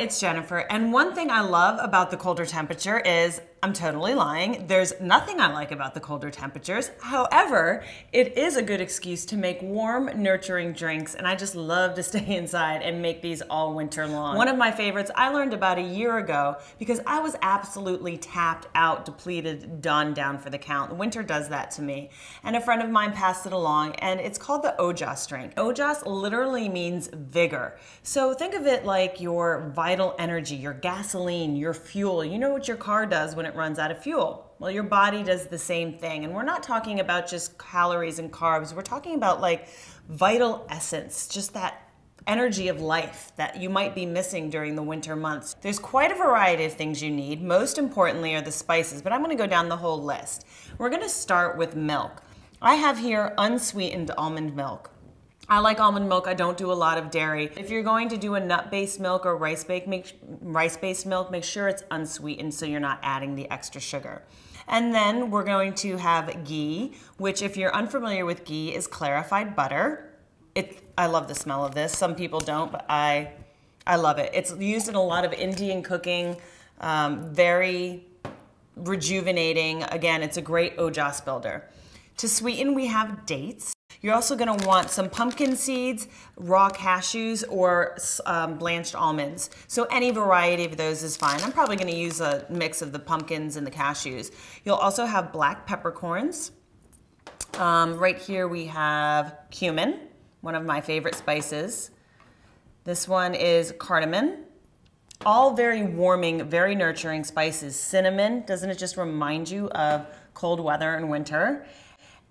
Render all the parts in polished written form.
it's Jennifer, and one thing I love about the colder temperature is, I'm totally lying, there's nothing I like about the colder temperatures. However, it is a good excuse to make warm, nurturing drinks, and I just love to stay inside and make these all winter long. One of my favorites I learned about a year ago because I was absolutely tapped out, depleted, done, down for the count. Winter does that to me. And a friend of mine passed it along, and it's called the Ojas drink. Ojas literally means vigor. So think of it like your vital energy, your gasoline, your fuel. You know what your car does when it runs out of fuel? Well, your body does the same thing. And we're not talking about just calories and carbs. We're talking about like vital essence, just that energy of life that you might be missing during the winter months. There's quite a variety of things you need. Most importantly are the spices, but I'm going to go down the whole list. We're going to start with milk. I have here unsweetened almond milk. I like almond milk. I don't do a lot of dairy. If you're going to do a nut-based milk or rice-based milk, make sure it's unsweetened so you're not adding the extra sugar. And then we're going to have ghee, which if you're unfamiliar with ghee is clarified butter. I love the smell of this. Some people don't, but I love it. It's used in a lot of Indian cooking, very rejuvenating. Again, it's a great ojas builder. To sweeten, we have dates. You're also going to want some pumpkin seeds, raw cashews, or blanched almonds. So any variety of those is fine. I'm probably going to use a mix of the pumpkins and the cashews. You'll also have black peppercorns. Right here we have cumin, one of my favorite spices. This one is cardamon. All very warming, very nurturing spices. Cinnamon, doesn't it just remind you of cold weather and winter?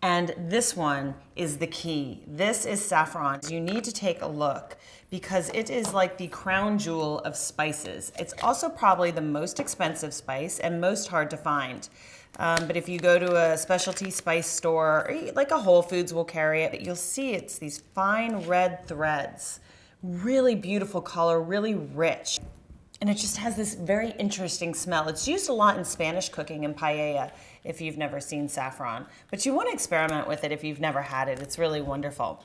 And this one is the key. This is saffron. You need to take a look because it is like the crown jewel of spices. It's also probably the most expensive spice and most hard to find. But if you go to a specialty spice store, or like a Whole Foods will carry it, you'll see it's these fine red threads. Really beautiful color, really rich. And it just has this very interesting smell. It's used a lot in Spanish cooking and paella if you've never seen saffron. But you want to experiment with it if you've never had it. It's really wonderful.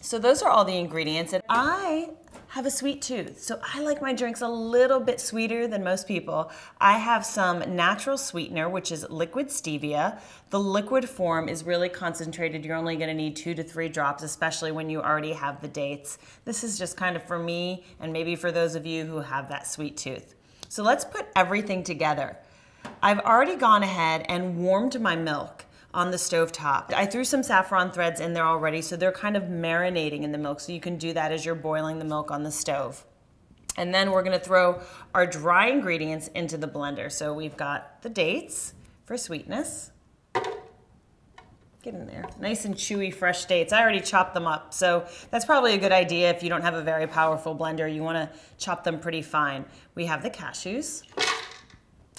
So those are all the ingredients. And I have a sweet tooth, so I like my drinks a little bit sweeter than most people. I have some natural sweetener, which is liquid stevia. The liquid form is really concentrated. You're only going to need 2 to 3 drops, especially when you already have the dates. This is just kind of for me and maybe for those of you who have that sweet tooth. So let's put everything together. I've already gone ahead and warmed my milk on the stove top. I threw some saffron threads in there already, so they're kind of marinating in the milk, so you can do that as you're boiling the milk on the stove. And then we're gonna throw our dry ingredients into the blender. So we've got the dates for sweetness. Get in there. Nice and chewy, fresh dates. I already chopped them up, so that's probably a good idea if you don't have a very powerful blender. You wanna chop them pretty fine. We have the cashews.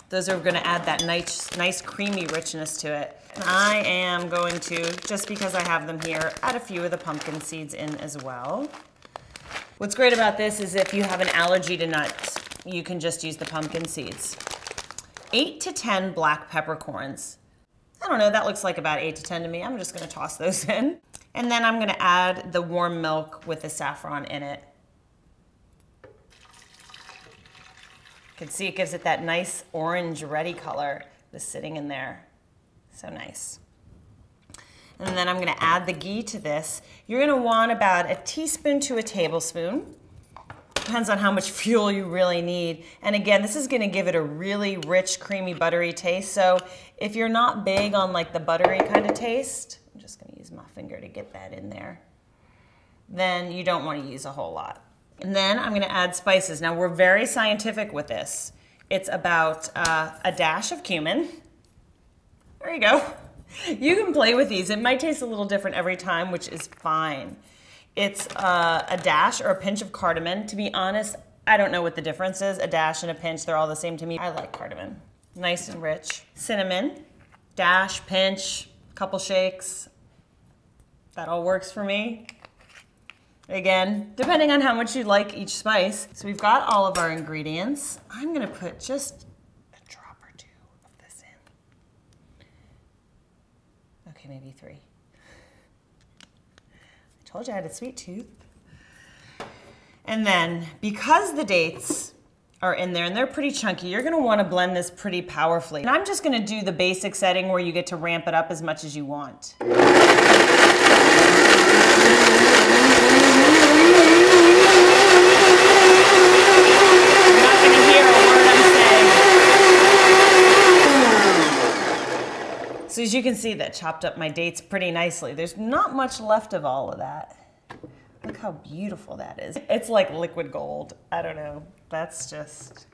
Those are gonna add that nice creamy richness to it. And I am going to, just because I have them here, add a few of the pumpkin seeds in as well. What's great about this is if you have an allergy to nuts, you can just use the pumpkin seeds. 8 to 10 black peppercorns. I don't know, that looks like about 8 to 10 to me. I'm just gonna toss those in. And then I'm gonna add the warm milk with the saffron in it. You can see it gives it that nice orange ready color that's sitting in there. So nice. And then I'm gonna add the ghee to this. You're gonna want about a teaspoon to a tablespoon. Depends on how much fuel you really need. And again, this is gonna give it a really rich, creamy, buttery taste. So if you're not big on like the buttery kind of taste, I'm just gonna use my finger to get that in there, then you don't wanna use a whole lot. And then I'm gonna add spices. Now we're very scientific with this. It's about a dash of cumin. There you go. You can play with these. It might taste a little different every time, which is fine. It's a dash or a pinch of cardamom. To be honest, I don't know what the difference is. A dash and a pinch, they're all the same to me. I like cardamom. Nice and rich. Cinnamon, dash, pinch, couple shakes. That all works for me. Again, depending on how much you like each spice. So we've got all of our ingredients. I'm gonna put just a drop or 2 of this in. Okay, maybe 3. I told you I had a sweet tooth. And then, because the dates are in there, and they're pretty chunky. You're gonna wanna blend this pretty powerfully. And I'm just gonna do the basic setting where you get to ramp it up as much as you want. So as you can see, that chopped up my dates pretty nicely. There's not much left of all of that. Look how beautiful that is. It's like liquid gold. I don't know. That's just,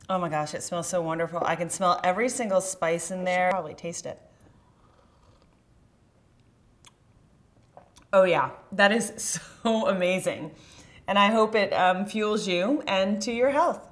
oh my gosh, it smells so wonderful. I can smell every single spice in there. Probably taste it. Oh yeah, that is so amazing. And I hope it fuels you and to your health.